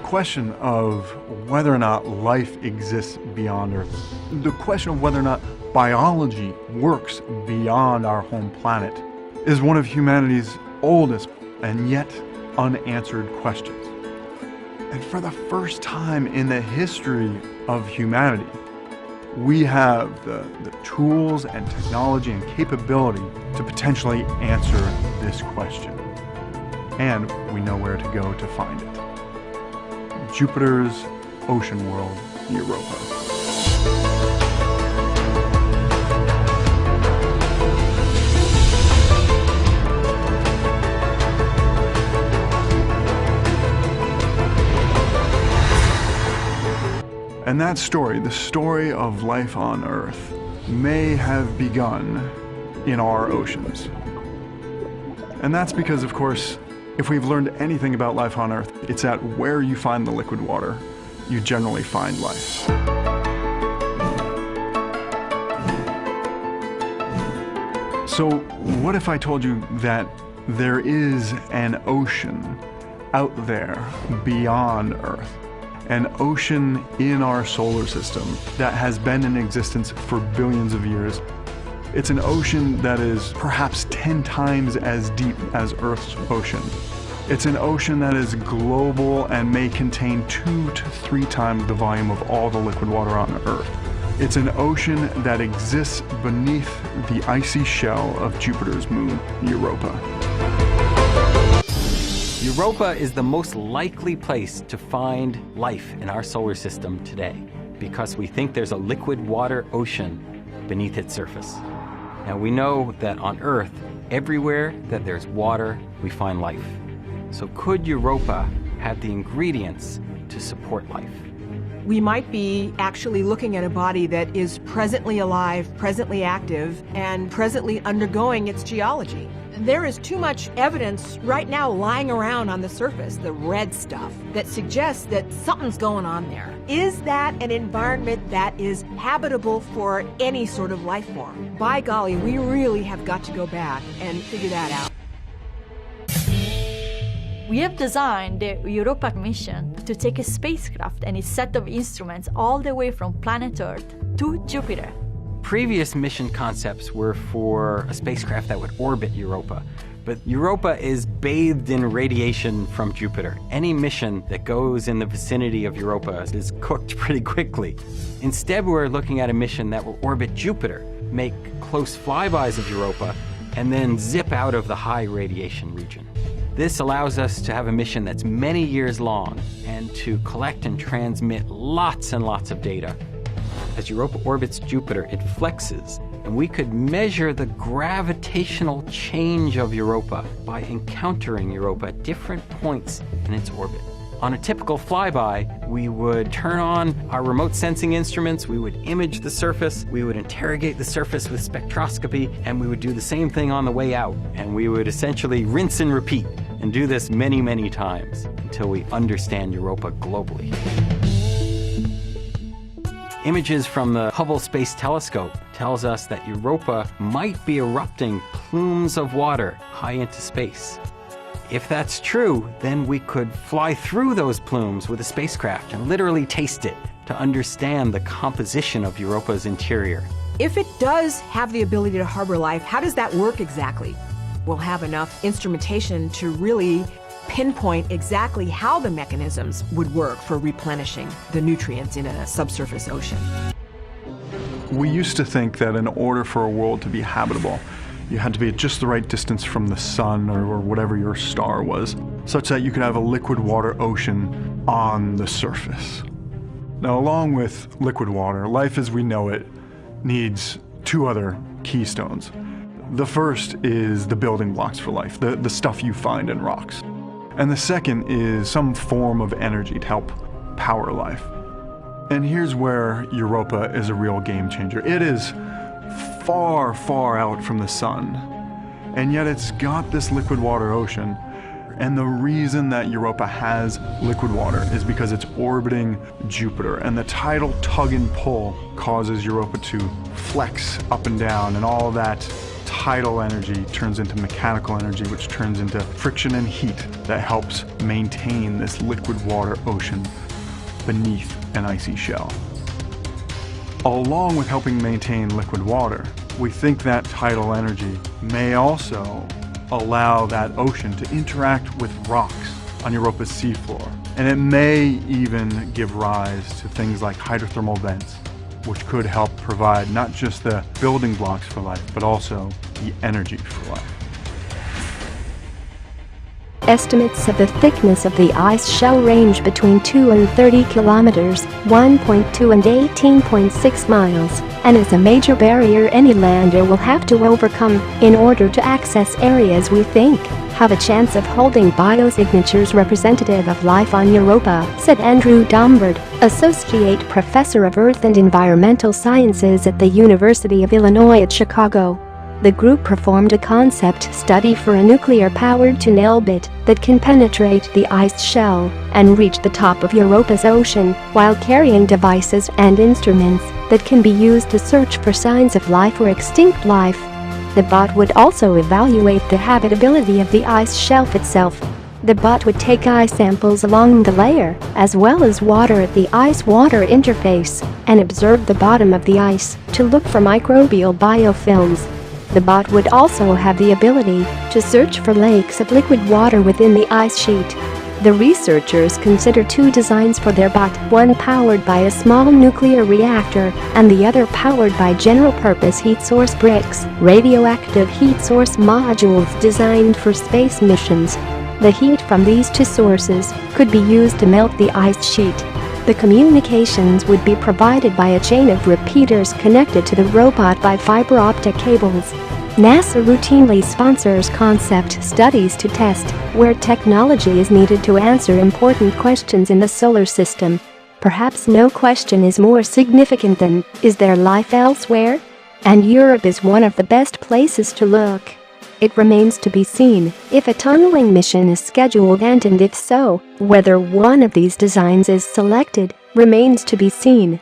question of whether or not life exists beyond Earth, the question of whether or not biology works beyond our home planet, is one of humanity's oldest and yet unanswered questions. And for the first time in the history of humanity, we have the tools and technology and capability to potentially answer this question. And we know where to go to find it. Jupiter's ocean world, Europa. And that story, the story of life on Earth, may have begun in our oceans. And that's because, of course, if we've learned anything about life on Earth, it's that where you find the liquid water, you generally find life. So what if I told you that there is an ocean out there beyond Earth? An ocean in our solar system that has been in existence for billions of years. It's an ocean that is perhaps 10 times as deep as Earth's ocean. It's an ocean that is global and may contain 2 to 3 times the volume of all the liquid water on Earth. It's an ocean that exists beneath the icy shell of Jupiter's moon, Europa. Europa is the most likely place to find life in our solar system today because we think there's a liquid water ocean beneath its surface. Now we know that on Earth, everywhere that there's water, we find life. So could Europa have the ingredients to support life? We might be actually looking at a body that is presently alive, presently active, and presently undergoing its geology. There is too much evidence right now lying around on the surface, the red stuff, that suggests that something's going on there. Is that an environment that is habitable for any sort of life form? By golly, we really have got to go back and figure that out. We have designed the Europa mission to take a spacecraft and its set of instruments all the way from planet Earth to Jupiter. Previous mission concepts were for a spacecraft that would orbit Europa, but Europa is bathed in radiation from Jupiter. Any mission that goes in the vicinity of Europa is cooked pretty quickly. Instead, we're looking at a mission that will orbit Jupiter, make close flybys of Europa, and then zip out of the high radiation region. This allows us to have a mission that's many years long and to collect and transmit lots and lots of data. As Europa orbits Jupiter, it flexes, and we could measure the gravitational change of Europa by encountering Europa at different points in its orbit. On a typical flyby, we would turn on our remote sensing instruments, we would image the surface, we would interrogate the surface with spectroscopy, and we would do the same thing on the way out. And we would essentially rinse and repeat, and do this many, many times until we understand Europa globally. Images from the Hubble Space Telescope tells us that Europa might be erupting plumes of water high into space. If that's true, then we could fly through those plumes with a spacecraft and literally taste it to understand the composition of Europa's interior. If it does have the ability to harbor life, how does that work exactly? We'll have enough instrumentation to really pinpoint exactly how the mechanisms would work for replenishing the nutrients in a subsurface ocean. We used to think that in order for a world to be habitable, you had to be at just the right distance from the sun or whatever your star was, such that you could have a liquid water ocean on the surface. Now, along with liquid water, life as we know it needs 2 other keystones. The first is the building blocks for life, the stuff you find in rocks. And the second is some form of energy to help power life. And here's where Europa is a real game changer. It is far, far out from the sun, and yet it's got this liquid water ocean. And the reason that Europa has liquid water is because it's orbiting Jupiter, and the tidal tug and pull causes Europa to flex up and down, and all that tidal energy turns into mechanical energy, which turns into friction and heat that helps maintain this liquid water ocean beneath an icy shell. Along with helping maintain liquid water, we think that tidal energy may also allow that ocean to interact with rocks on Europa's seafloor. And it may even give rise to things like hydrothermal vents, which could help provide not just the building blocks for life, but also the energy for life. Estimates of the thickness of the ice shell range between 2 and 30 kilometers, 1.2 and 18.6 miles, and is a major barrier any lander will have to overcome in order to access areas we think have a chance of holding biosignatures representative of life on Europa, said Andrew Dombard, Associate Professor of Earth and Environmental Sciences at the University of Illinois at Chicago. The group performed a concept study for a nuclear-powered TUNNELBOT that can penetrate the ice shell and reach the top of Europa's ocean while carrying devices and instruments that can be used to search for signs of life or extinct life. The bot would also evaluate the habitability of the ice shelf itself. The bot would take ice samples along the layer, as well as water at the ice-water interface, and observe the bottom of the ice to look for microbial biofilms. The bot would also have the ability to search for lakes of liquid water within the ice sheet. The researchers consider two designs for their bot, one powered by a small nuclear reactor and the other powered by general-purpose heat source bricks, radioactive heat source modules designed for space missions. The heat from these two sources could be used to melt the ice sheet. The communications would be provided by a chain of repeaters connected to the robot by fiber optic cables. NASA routinely sponsors concept studies to test where technology is needed to answer important questions in the solar system. Perhaps no question is more significant than, is there life elsewhere? And Europe is one of the best places to look. It remains to be seen if a tunneling mission is scheduled and if so, whether one of these designs is selected remains to be seen.